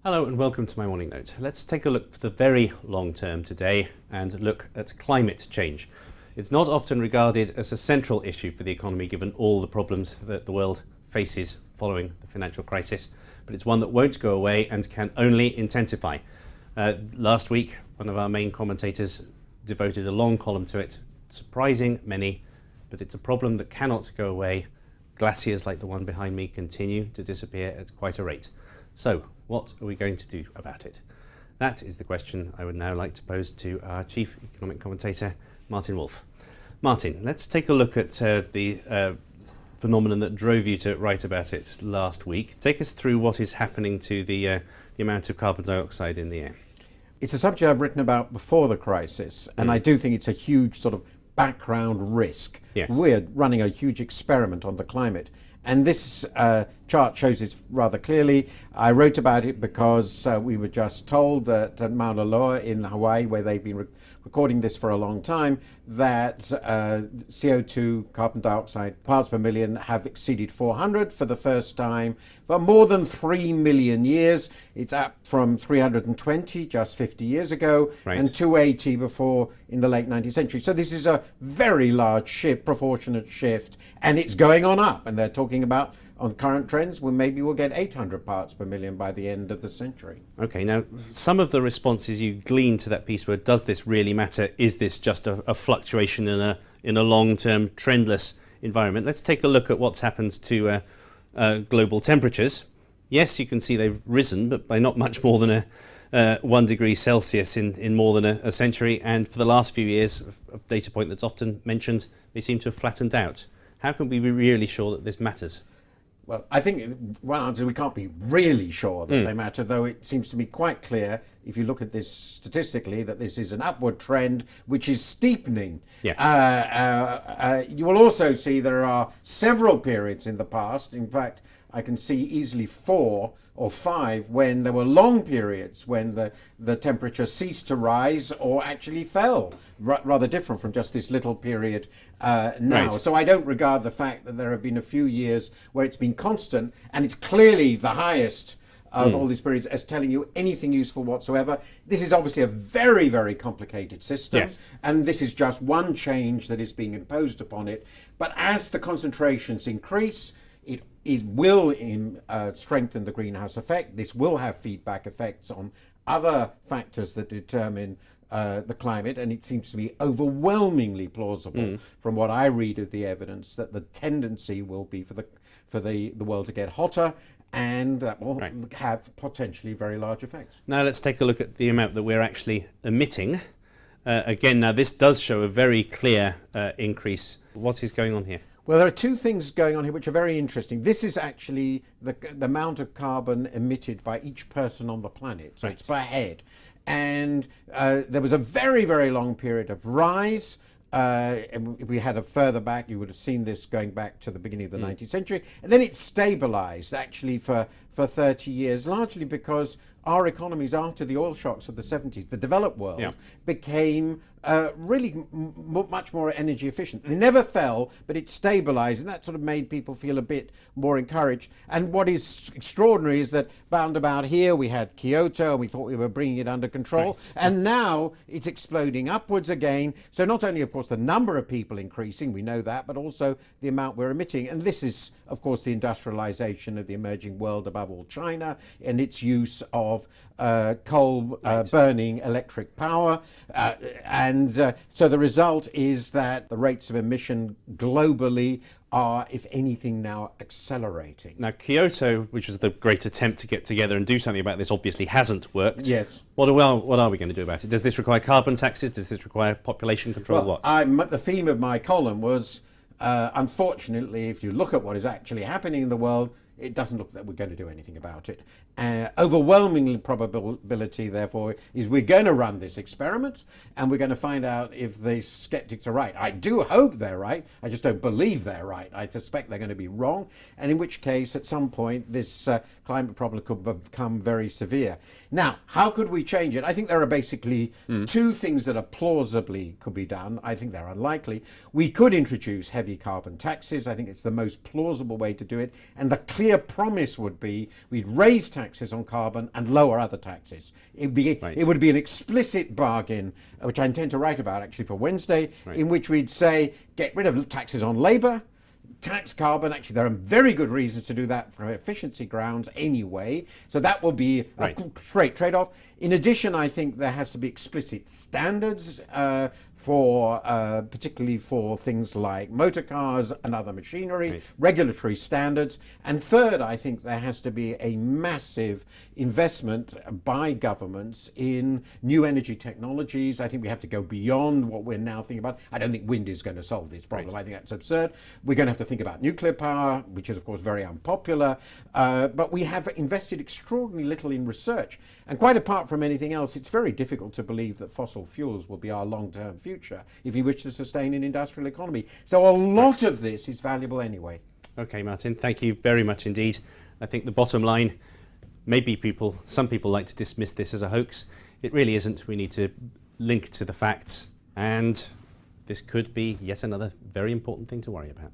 Hello and welcome to my morning note. Let's take a look for the very long term today and look at climate change. It's not often regarded as a central issue for the economy given all the problems that the world faces following the financial crisis, but it's one that won't go away and can only intensify. Last week, one of our main commentators devoted a long column to it, surprising many, but it's a problem that cannot go away. Glaciers like the one behind me continue to disappear at quite a rate. So, what are we going to do about it? That is the question I would now like to pose to our chief economic commentator, Martin Wolf. Martin, let's take a look at the phenomenon that drove you to write about it last week. Take us through what is happening to the amount of carbon dioxide in the air. It's a subject I've written about before the crisis, and I do think it's a huge sort of background risk. Yes. We're running a huge experiment on the climate. And this chart shows it rather clearly. I wrote about it because we were just told that at Mauna Loa in Hawaii, where they've been recording this for a long time, that CO2, carbon dioxide, parts per million have exceeded 400 for the first time for more than 3 million years. It's up from 320 just 50 years ago, right, and 280 before in the late 19th century. So this is a very large shift, proportionate shift, and it's going on up. And they're talking about, on current trends, well, maybe we'll get 800 parts per million by the end of the century. Okay, now some of the responses you glean to that piece were, does this really matter? Is this just a fluctuation in a long-term trendless environment? Let's take a look at what's happened to global temperatures. Yes, you can see they've risen, but by not much more than 1 degree Celsius in more than a century. And for the last few years, a data point that's often mentioned, they seem to have flattened out. How can we be really sure that this matters? Well, I think one answer, we can't be really sure that they matter, though it seems to be quite clear, if you look at this statistically, that this is an upward trend which is steepening. Yes. You will also see there are several periods in the past, in fact, I can see easily 4 or 5 when there were long periods when the temperature ceased to rise or actually fell, rather different from just this little period now. Right. So I don't regard the fact that there have been a few years where it's been constant, and it's clearly the highest of all these periods, as telling you anything useful whatsoever. This is obviously a very, very complicated system, yes, and this is just one change that is being imposed upon it. But as the concentrations increase, it will strengthen the greenhouse effect. This will have feedback effects on other factors that determine the climate, and it seems to be overwhelmingly plausible from what I read of the evidence that the tendency will be for the world to get hotter, and that will have potentially very large effects. Now let's take a look at the amount that we're actually emitting. Again, now this does show a very clear increase. What is going on here? Well, there are two things going on here which are very interesting. This is actually the amount of carbon emitted by each person on the planet, so it's per head. And there was a very, very long period of rise. If we had a further back, you would have seen this going back to the beginning of the 19th century. And then it stabilized actually for 30 years, largely because our economies after the oil shocks of the 70s, the developed world, became really much more energy efficient. They never fell, but it stabilized, and that sort of made people feel a bit more encouraged. And what is extraordinary is that bound about here we had Kyoto, and we thought we were bringing it under control, and now it's exploding upwards again. So not only, of course, the number of people increasing, we know that, but also the amount we're emitting. And this is, of course, the industrialization of the emerging world, above all China, and its use of coal burning electric power. So the result is that the rates of emission globally are, if anything, now accelerating. Now, Kyoto, which was the great attempt to get together and do something about this, obviously hasn't worked. Yes. What are we going to do about it? Does this require carbon taxes? Does this require population control? Well, the theme of my column was, unfortunately, if you look at what is actually happening in the world, it doesn't look that we're going to do anything about it. Overwhelmingly probability, therefore, is we're going to run this experiment, and we're going to find out if the skeptics are right. I do hope they're right. I just don't believe they're right. I suspect they're going to be wrong, and in which case, at some point, this climate problem could become very severe. Now, how could we change it? I think there are basically two things that are plausibly could be done. I think they're unlikely. We could introduce heavy carbon taxes. I think it's the most plausible way to do it, and the clear clear promise would be we'd raise taxes on carbon and lower other taxes. It would be an explicit bargain, which I intend to write about actually for Wednesday, in which we'd say get rid of taxes on labour, tax carbon. Actually, there are very good reasons to do that for efficiency grounds anyway. So that will be a straight trade-off. In addition, I think there has to be explicit standards for particularly for things like motor cars and other machinery, regulatory standards. And third, I think there has to be a massive investment by governments in new energy technologies. I think we have to go beyond what we're now thinking about. I don't think wind is going to solve this problem. I think that's absurd. We're going to have to think about nuclear power, which is of course very unpopular, but we have invested extraordinarily little in research. And quite apart from anything else, it's very difficult to believe that fossil fuels will be our long-term future if you wish to sustain an industrial economy. So a lot of this is valuable anyway. Okay, Martin, thank you very much indeed. I think the bottom line, maybe some people like to dismiss this as a hoax. It really isn't. We need to link to the facts, and this could be yet another very important thing to worry about.